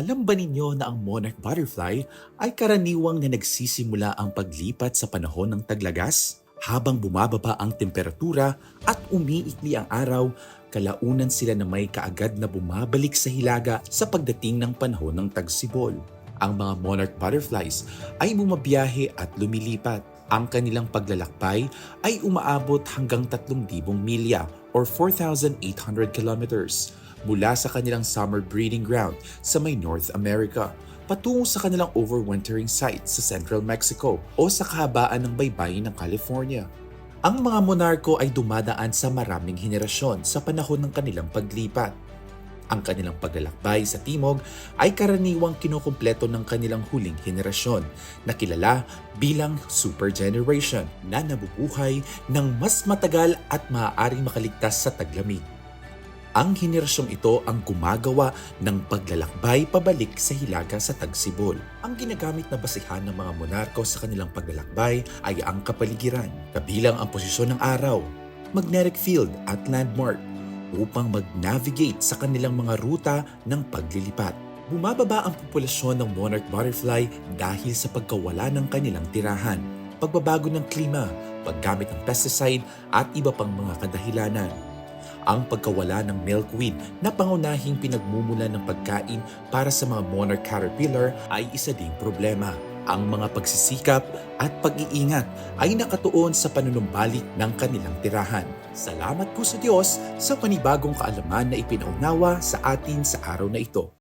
Alam ba ninyo na ang monarch butterfly ay karaniwang na nagsisimula ang paglipat sa panahon ng taglagas? Habang bumababa ang temperatura at umiikli ang araw, kalaunan sila na may kaagad na bumabalik sa hilaga sa pagdating ng panahon ng tagsibol. Ang mga monarch butterflies ay bumabiyahe at lumilipat. Ang kanilang paglalakbay ay umaabot hanggang 3,000 milya or 4,800 kilometers mula sa kanilang summer breeding ground sa may North America patungo sa kanilang overwintering site sa Central Mexico o sa kahabaan ng baybayin ng California. Ang mga monarko ay dumadaan sa maraming henerasyon sa panahon ng kanilang paglipat. Ang kanilang paglalakbay sa timog ay karaniwang kinukumpleto ng kanilang huling henerasyon na kilala bilang super generation na nabubuhay ng mas matagal at maaaring makaligtas sa taglamig. Ang henerasyong ito ang gumagawa ng paglalakbay pabalik sa hilaga sa tagsibol. Ang ginagamit na basihan ng mga monarko sa kanilang paglalakbay ay ang kapaligiran, kabilang ang posisyon ng araw, magnetic field at landmark upang mag-navigate sa kanilang mga ruta ng paglilipat. Bumababa ang populasyon ng monarch butterfly dahil sa pagkawala ng kanilang tirahan, pagbabago ng klima, paggamit ng pesticide at iba pang mga kadahilanan. Ang pagkawala ng milkweed na pangunahing pinagmumula ng pagkain para sa mga monarch caterpillar ay isa ding problema. Ang mga pagsisikap at pag-iingat ay nakatuon sa panunumbalik ng kanilang tirahan. Salamat po sa Diyos sa panibagong kaalaman na ipinaunawa sa atin sa araw na ito.